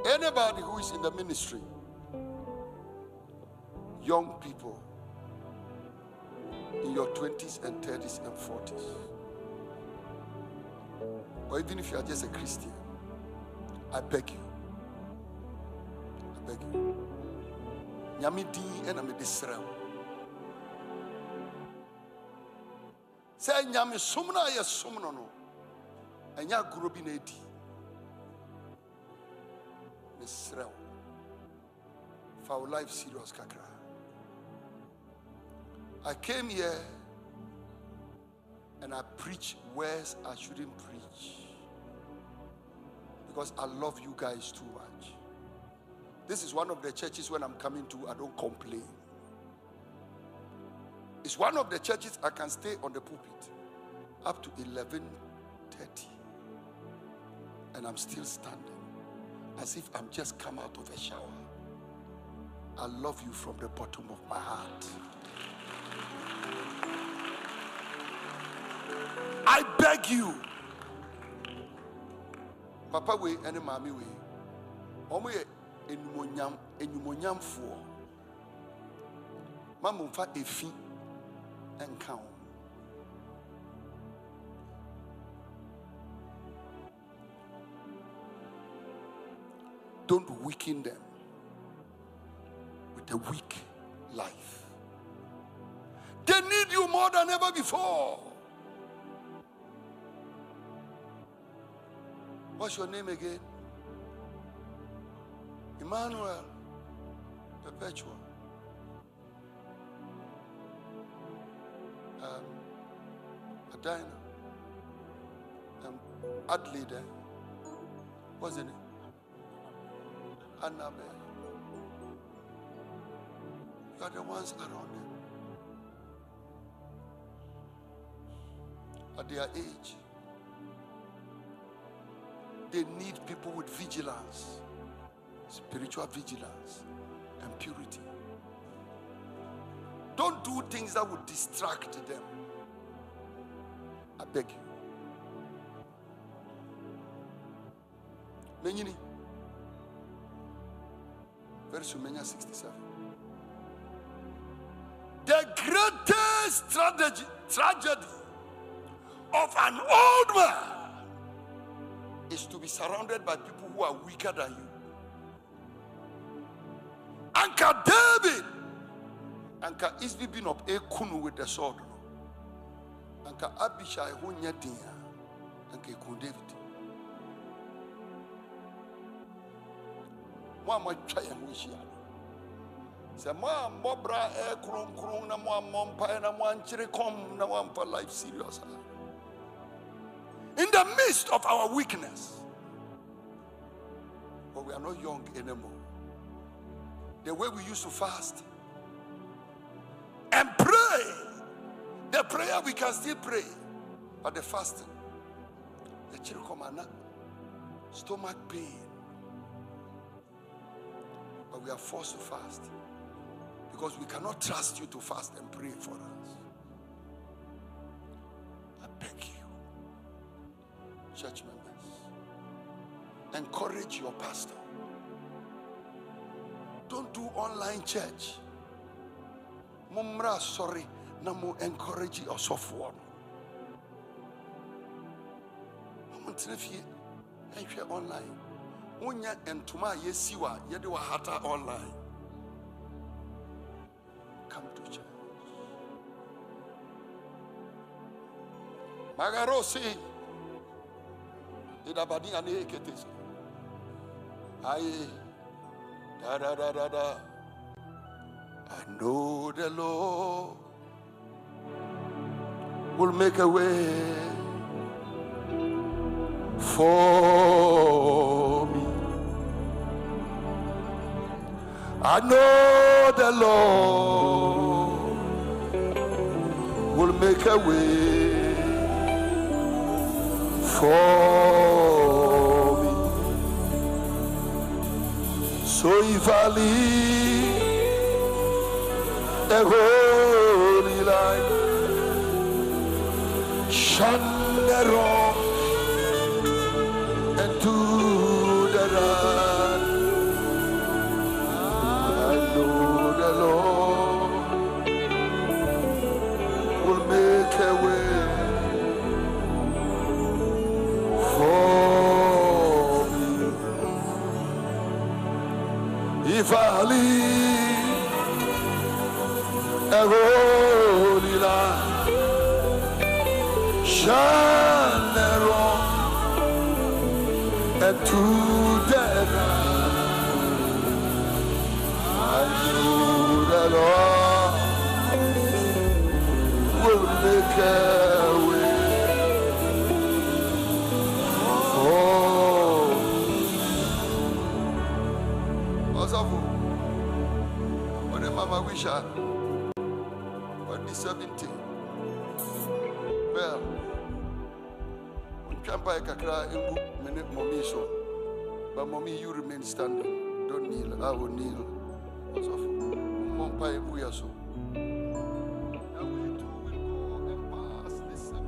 anybody who is in the ministry, young people in your 20s and 30s and 40s, or even if you are just a Christian, I beg you. I beg you. Nyamidi and Amidisram. Say Nyami Sumna ya Sumno. And ya Grubinati. Misrel. For our life serious kakra. I came here and I preach words I shouldn't preach. Because I love you guys too much. This is one of the churches when I'm coming to, I don't complain. It's one of the churches I can stay on the pulpit up to 11:30. And I'm still standing as if I'm just come out of a shower. I love you from the bottom of my heart. I beg you. Papa we and mommy we. Omo ye enyumonyam fo. Mama mfa efi enka ho. Don't weaken them with a weak life. They need you more than ever before. What's your name again? Emmanuel. Perpetual. Adina. Adelaide. What's the name? Anaba. You are the ones around them. At their age, they need people with vigilance, spiritual vigilance, and purity. Don't do things that would distract them. I beg you. Menyini. Very soon, Menya 67. The greatest tragedy of an old man is to be surrounded by people who are weaker than you. Anka David, Anka Isbi bin of Ekunu with the sword. Anka Abishai Hunyadia, Anka Ekun David. Mama Chaya Wishia. Say, Mam Bobra Air Krum Krum, Namwan Mompa, Namwan Chirikom, Namwan for life serious. In the midst of our weakness, but we are not young anymore. The way we used to fast and pray, the prayer we can still pray, but the fasting, the chirikomana, stomach pain, but we are forced to fast because we cannot trust you to fast and pray for us. I beg you. Church members, encourage your pastor. Don't do online church. Mumra sorry, namu encourage your software. Mamuntrefie, enhwe online. Unya entuma yesiwa yede wa hata online. Come to church. Magarosi. Idabadi ane ketes. Aye. Da da da da da. I know the Lord will make a way for me. I know the Lord will make a way for me. So if I live a holy life, shun the wrong and do the right, make a way for me. If I leave a holy light, shine and to the night, I know the Lord will make a way for Osafu. When the mama wish her, what the 17? Well, Champa Kakra in book minute mommy so, but mommy, you remain standing. Don't kneel. I will kneel. Osafu, Mompa Buya so. Now we two will go and pass this 17.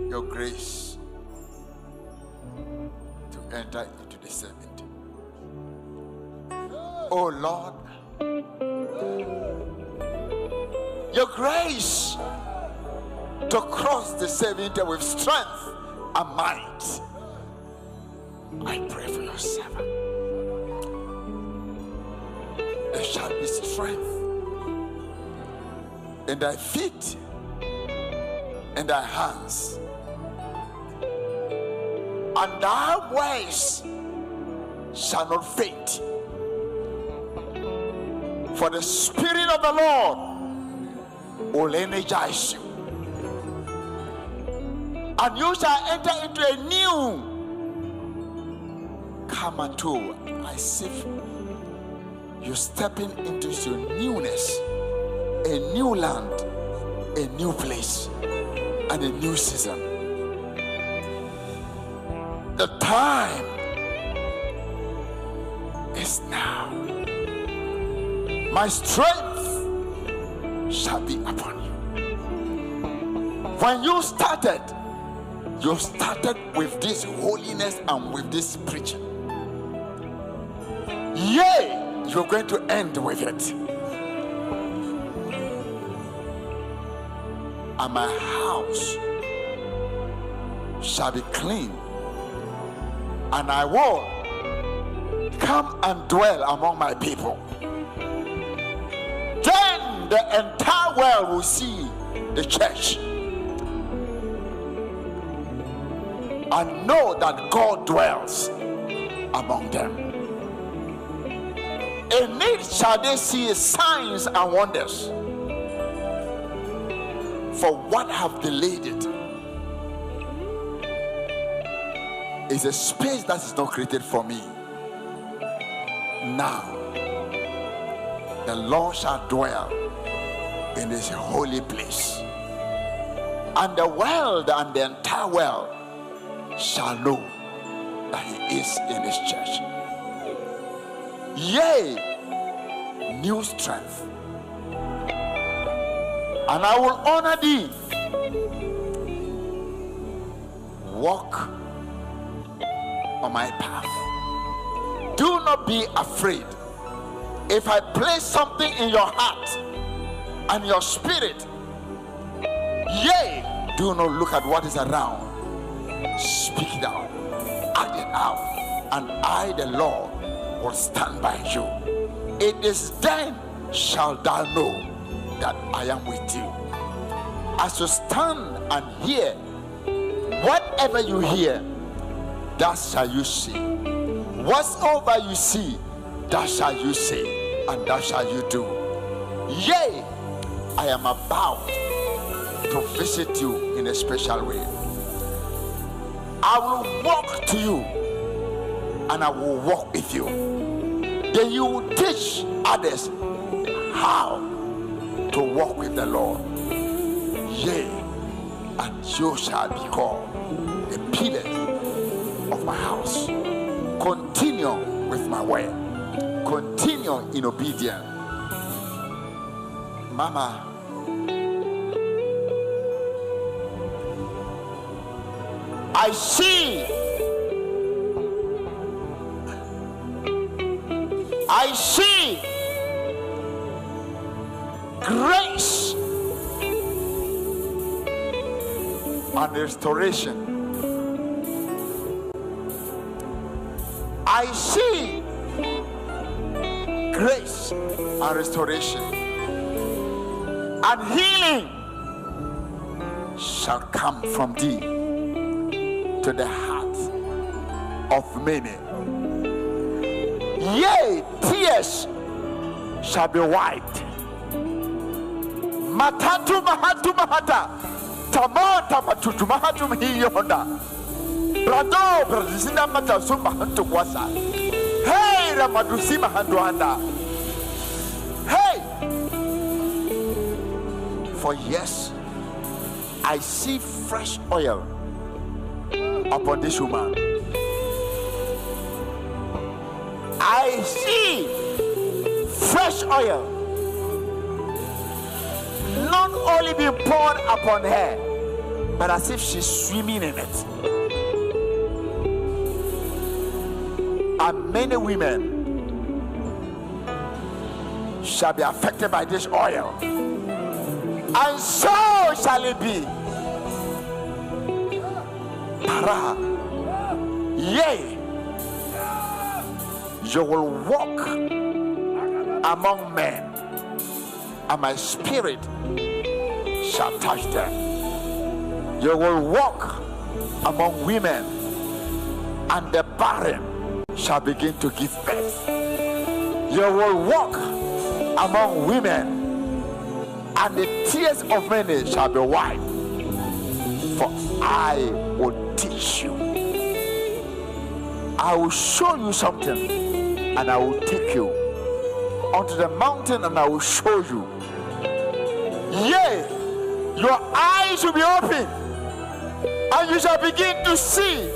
Your grace to enter into the 70. Oh Lord, your grace to cross the 70 with strength and might. I pray for your servant. There shall be strength in thy feet and thy hands, and thy ways shall not faint. For the Spirit of the Lord will energize you, and you shall enter into a new Kamato. I see you stepping into your newness, a new land, a new place, and a new season. The time is now. My strength shall be upon you. When you started with this holiness and with this preaching. Yea, you're going to end with it. And my house shall be clean, and I will come and dwell among my people. Then the entire world will see the church and know that God dwells among them. In it shall they see signs and wonders. For what have delayed it is a space that is not created for me. Now, the Lord shall dwell in this holy place, and the world and the entire world shall know that He is in His church. Yea, new strength. And I will honor thee. Walk on my path. Do not be afraid. If I place something in your heart and your spirit, yea, do not look at what is around. Speak it out, act it out, and I, the Lord, will stand by you. It is then shalt thou know that I am with you. As you stand and hear, whatever you hear, that shall you see. Whatsoever you see, that shall you say, and that shall you do. Yea, I am about to visit you in a special way. I will walk to you, and I will walk with you. Then you will teach others how to walk with the Lord. Yea, and you shall be called a pillar of my house. Continue with my word. Continue in obedience. Mama, I see grace and restoration. I see grace and restoration, and healing shall come from thee to the heart of many. Yea, tears shall be wiped. Matatu mahatu mahata, tamata matutu mahatu hiyonda. Brado bradisina mata sumba hantu kwasa. Hey, ramadusi mahandu handa. Hey, for yes, I see fresh oil upon this woman. I see fresh oil not only being poured upon her, but as if she's swimming in it. And many women shall be affected by this oil, and so shall it be. Para, yea, you will walk among men, and my spirit shall touch them. You will walk among women, and the barren shall begin to give birth. You will walk among women, and the tears of many shall be wiped. For I will teach you. I will show you something, and I will take you onto the mountain, and I will show you. Yea, your eyes will be open, and you shall begin to see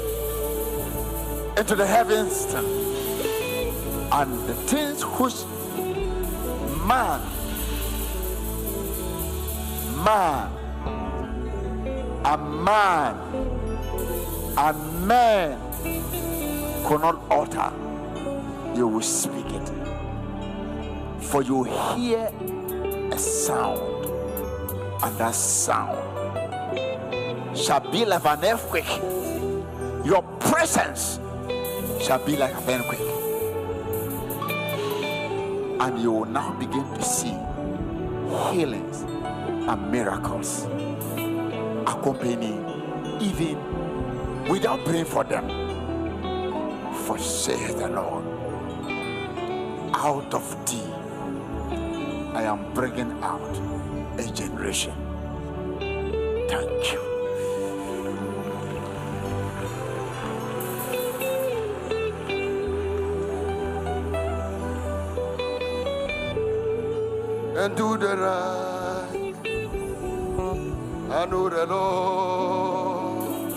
into the heavens, and the things which man and man could not utter, you will speak it. For you hear a sound, and that sound shall be like an earthquake. Your presence shall be like an earthquake, and you will now begin to see healings and miracles accompanying, even without praying for them. For saith the Lord, out of thee I am bringing out a generation. Thank you. And do the right. I know the Lord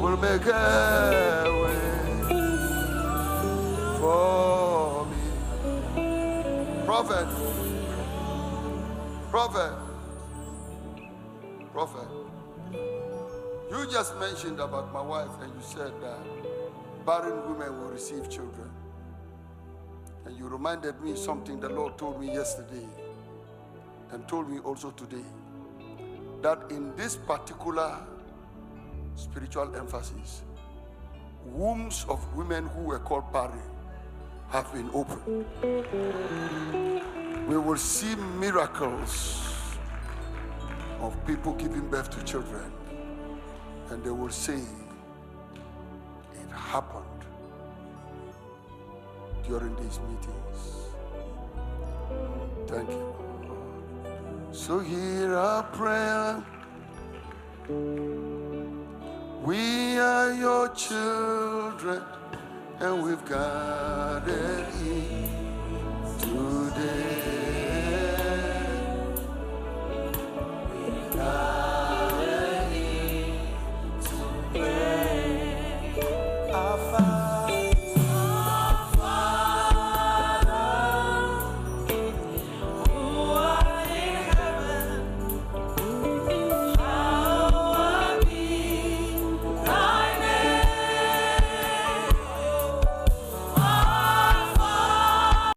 will make a way for me. Prophet, you just mentioned about my wife, and you said that barren women will receive children. And you reminded me something the Lord told me yesterday and told me also today, that in this particular spiritual emphasis, wombs of women who were called barren have been opened. We will see miracles of people giving birth to children, and they will say it happened during these meetings. Thank you. So hear our prayer. We are your children, and we've gathered here today.